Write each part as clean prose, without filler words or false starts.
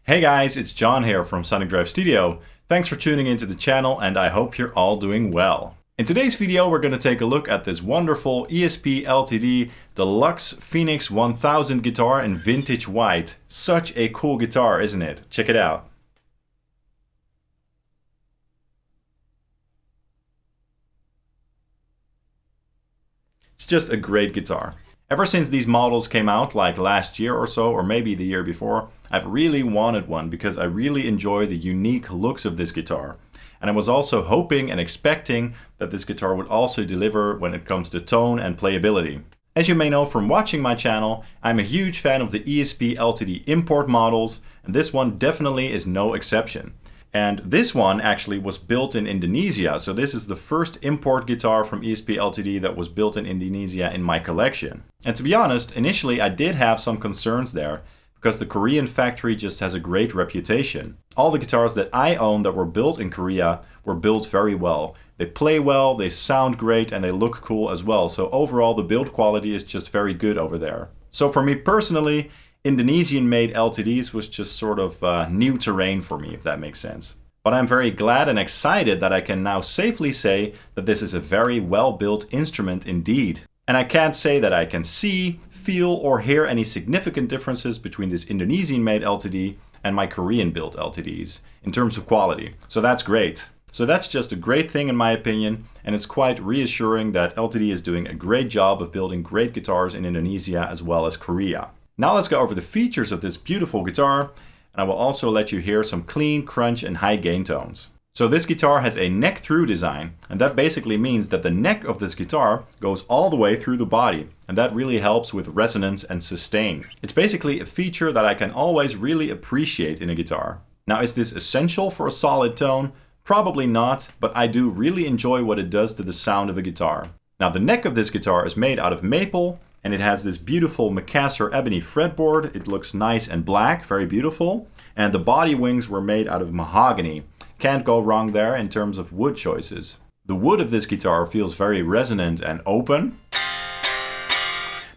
Hey guys, it's John here from Sonic Drive Studio. Thanks for tuning into the channel and I hope you're all doing well. In today's video we're going to take a look at this wonderful ESP LTD Deluxe Phoenix 1000 guitar in vintage white. Such a cool guitar, isn't it? Check it out. It's just a great guitar. Ever since these models came out, like last year or so, or maybe the year before, I've really wanted one because I really enjoy the unique looks of this guitar. And I was also hoping and expecting that this guitar would also deliver when it comes to tone and playability. As you may know from watching my channel, I'm a huge fan of the ESP LTD import models, and this one definitely is no exception. And this one actually was built in Indonesia, so this is the first import guitar from ESP LTD that was built in Indonesia in my collection. And to be honest, initially I did have some concerns there, because the Korean factory just has a great reputation. All the guitars that I own that were built in Korea were built very well. They play well, they sound great, and they look cool as well. So overall the build quality is just very good over there. So for me personally, Indonesian-made LTDs was just sort of new terrain for me, if that makes sense. But I'm very glad and excited that I can now safely say that this is a very well-built instrument indeed. And I can't say that I can see, feel, or hear any significant differences between this Indonesian-made LTD and my Korean-built LTDs in terms of quality. So that's great. So that's just a great thing in my opinion, and it's quite reassuring that LTD is doing a great job of building great guitars in Indonesia as well as Korea. Now let's go over the features of this beautiful guitar, and I will also let you hear some clean, crunch, and high gain tones. So this guitar has a neck-through design, and that basically means that the neck of this guitar goes all the way through the body, and that really helps with resonance and sustain. It's basically a feature that I can always really appreciate in a guitar. Now, is this essential for a solid tone? Probably not, but I do really enjoy what it does to the sound of a guitar. Now, the neck of this guitar is made out of maple, and it has this beautiful Macassar ebony fretboard. It looks nice and black, very beautiful. And the body wings were made out of mahogany. Can't go wrong there in terms of wood choices. The wood of this guitar feels very resonant and open,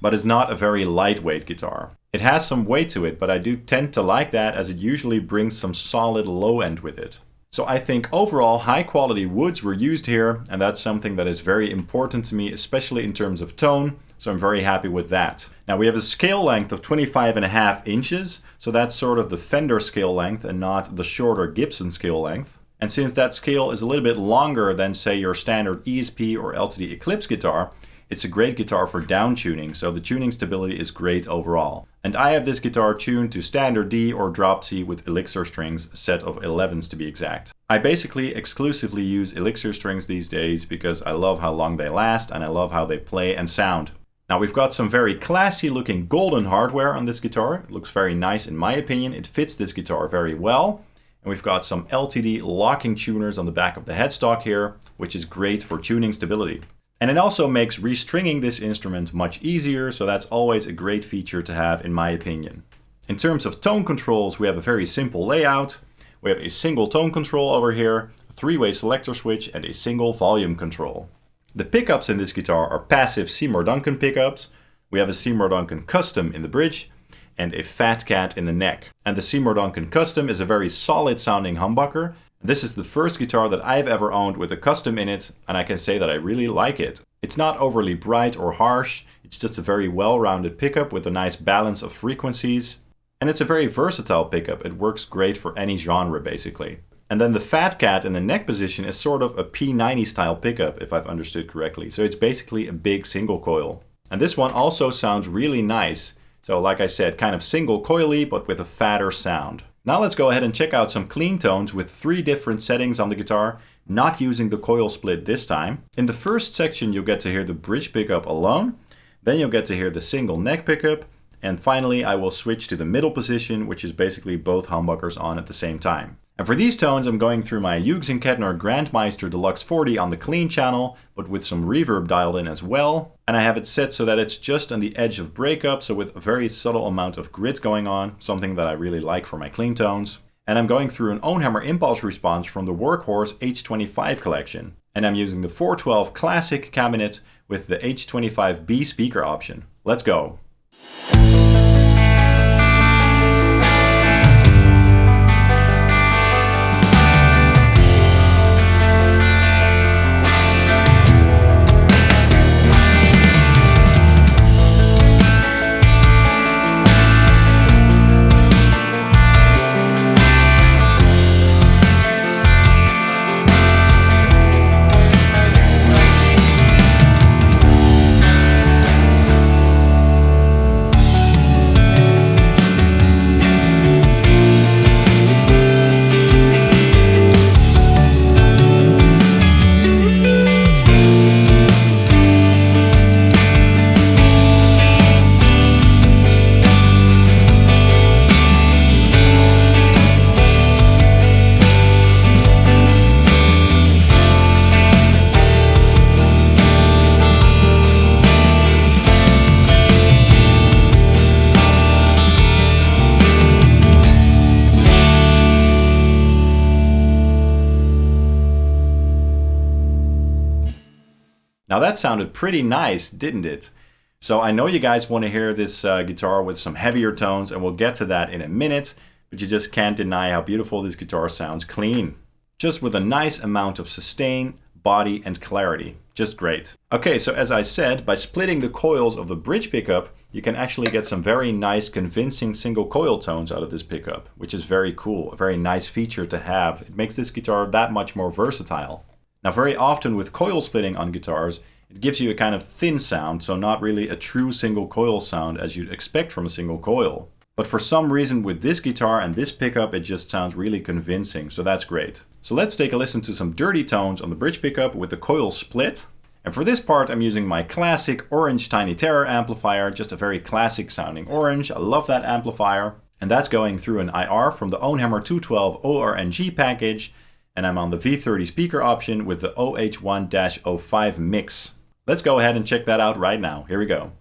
but it's not a very lightweight guitar. It has some weight to it, but I do tend to like that as it usually brings some solid low end with it. So I think overall high quality woods were used here, and that's something that is very important to me, especially in terms of tone, so I'm very happy with that. Now we have a scale length of 25.5 inches, so that's sort of the Fender scale length and not the shorter Gibson scale length. And since that scale is a little bit longer than say your standard ESP or LTD Eclipse guitar, it's a great guitar for down tuning, so the tuning stability is great overall. And I have this guitar tuned to standard D or drop C with Elixir strings, a set of 11s to be exact. I basically exclusively use Elixir strings these days because I love how long they last and I love how they play and sound. Now we've got some very classy looking golden hardware on this guitar. It looks very nice in my opinion. It fits this guitar very well. And we've got some LTD locking tuners on the back of the headstock here, which is great for tuning stability. And it also makes restringing this instrument much easier, so that's always a great feature to have in my opinion. In terms of tone controls, we have a very simple layout. We have a single tone control over here, a three-way selector switch, and a single volume control. The pickups in this guitar are passive Seymour Duncan pickups. We have a Seymour Duncan Custom in the bridge and a Fat Cat in the neck. And the Seymour Duncan Custom is a very solid sounding humbucker. This is the first guitar that I've ever owned with a custom in it, and I can say that I really like it. It's not overly bright or harsh, it's just a very well-rounded pickup with a nice balance of frequencies. And it's a very versatile pickup, it works great for any genre basically. And then the Fat Cat in the neck position is sort of a P90 style pickup, if I've understood correctly. So it's basically a big single coil. And this one also sounds really nice. So like I said, kind of single coily, but with a fatter sound. Now let's go ahead and check out some clean tones with 3 different settings on the guitar, not using the coil split this time. In the first section you'll get to hear the bridge pickup alone, then you'll get to hear the single neck pickup, and finally I will switch to the middle position, which is basically both humbuckers on at the same time. And for these tones I'm going through my Hughes and Kettner Grandmeister Deluxe 40 on the clean channel, but with some reverb dialed in as well. And I have it set so that it's just on the edge of breakup, so with a very subtle amount of grit going on, something that I really like for my clean tones. And I'm going through an ownhammer impulse response from the Workhorse H25 collection. And I'm using the 412 Classic cabinet with the H25B speaker option. Let's go! Now that sounded pretty nice, didn't it? So I know you guys want to hear this guitar with some heavier tones, and we'll get to that in a minute, but you just can't deny how beautiful this guitar sounds clean. Just with a nice amount of sustain, body, and clarity. Just great. Okay, so as I said, by splitting the coils of the bridge pickup, you can actually get some very nice, convincing single coil tones out of this pickup, which is very cool, a very nice feature to have. It makes this guitar that much more versatile. Now, very often with coil splitting on guitars, it gives you a kind of thin sound, so not really a true single coil sound as you'd expect from a single coil. But for some reason with this guitar and this pickup, it just sounds really convincing, so that's great. So let's take a listen to some dirty tones on the bridge pickup with the coil split. And for this part, I'm using my classic orange Tiny Terror amplifier, just a very classic sounding orange. I love that amplifier. And that's going through an IR from the Ownhammer 212 ORNG package. And I'm on the V30 speaker option with the OH1-05 mix. Let's go ahead and check that out right now. Here we go.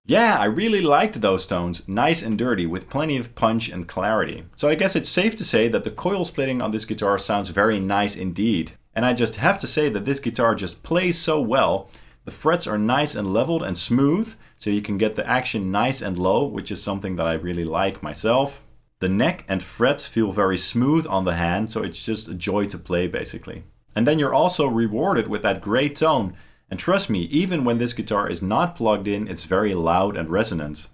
Yeah, I really liked those tones, nice and dirty with plenty of punch and clarity. So I guess it's safe to say that the coil splitting on this guitar sounds very nice indeed. And I just have to say that this guitar just plays so well. The frets are nice and leveled and smooth, so you can get the action nice and low, which is something that I really like myself. The neck and frets feel very smooth on the hand, so it's just a joy to play basically. And then you're also rewarded with that great tone. And trust me, even when this guitar is not plugged in, it's very loud and resonant.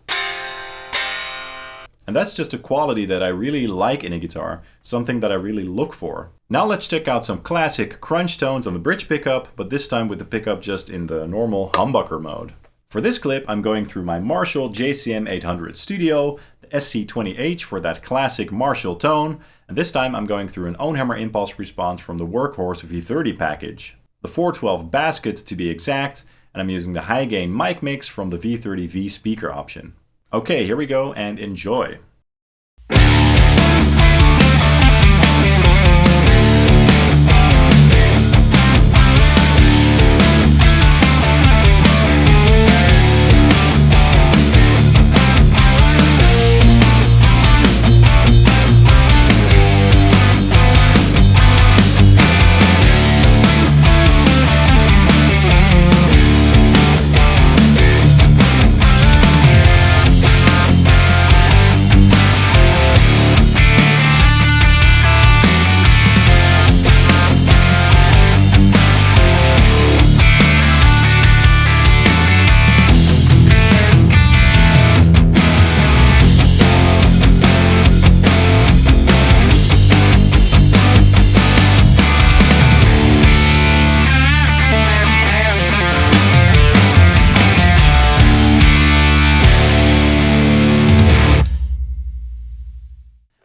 And that's just a quality that I really like in a guitar, something that I really look for. Now let's check out some classic crunch tones on the bridge pickup, but this time with the pickup just in the normal humbucker mode. For this clip, I'm going through my Marshall JCM 800 Studio, the SC20H for that classic Marshall tone, and this time I'm going through an Ownhammer impulse response from the Workhorse V30 package. The 412 basket to be exact, and I'm using the high gain mic mix from the V30V speaker option. Okay, here we go and enjoy.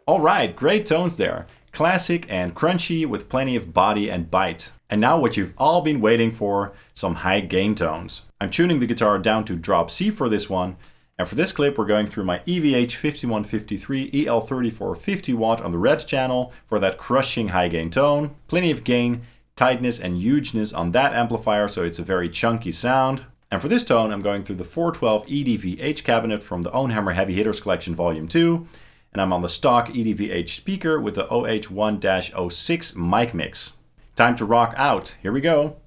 Alright, great tones there. Classic and crunchy with plenty of body and bite. And now what you've all been waiting for, some high gain tones. I'm tuning the guitar down to drop C for this one. And for this clip we're going through my EVH 5153 EL34 50 watt on the red channel for that crushing high gain tone. Plenty of gain, tightness and hugeness on that amplifier, so it's a very chunky sound. And for this tone I'm going through the 412 EDVH cabinet from the Ownhammer Heavy Hitters Collection Volume 2. And I'm on the stock EDVH speaker with the OH1-06 mic mix. Time to rock out. Here we go.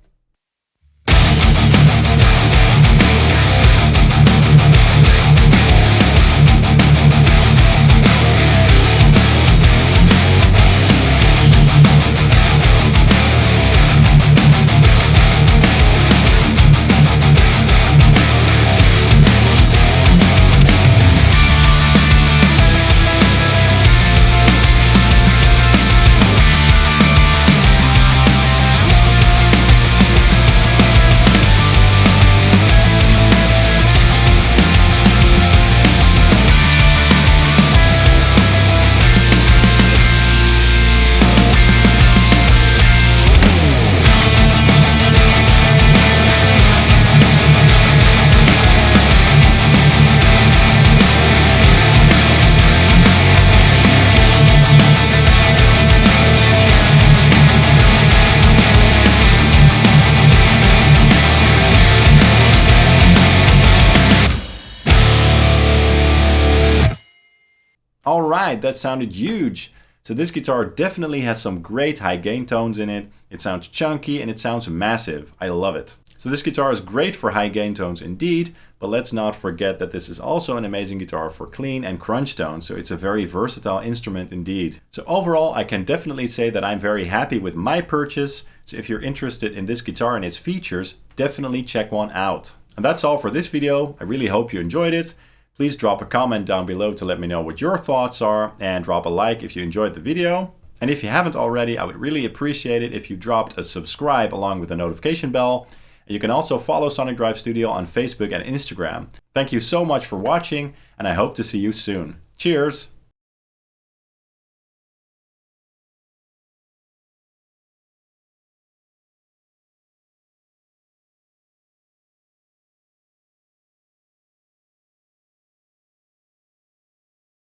Alright, that sounded huge. So this guitar definitely has some great high gain tones in it. It sounds chunky and it sounds massive. I love it. So this guitar is great for high gain tones indeed, but let's not forget that this is also an amazing guitar for clean and crunch tones, so it's a very versatile instrument indeed. So overall, I can definitely say that I'm very happy with my purchase. So if you're interested in this guitar and its features, definitely check one out. And that's all for this video. I really hope you enjoyed it. Please drop a comment down below to let me know what your thoughts are, and drop a like if you enjoyed the video. And if you haven't already, I would really appreciate it if you dropped a subscribe along with the notification bell. You can also follow Sonic Drive Studio on Facebook and Instagram. Thank you so much for watching, and I hope to see you soon. Cheers!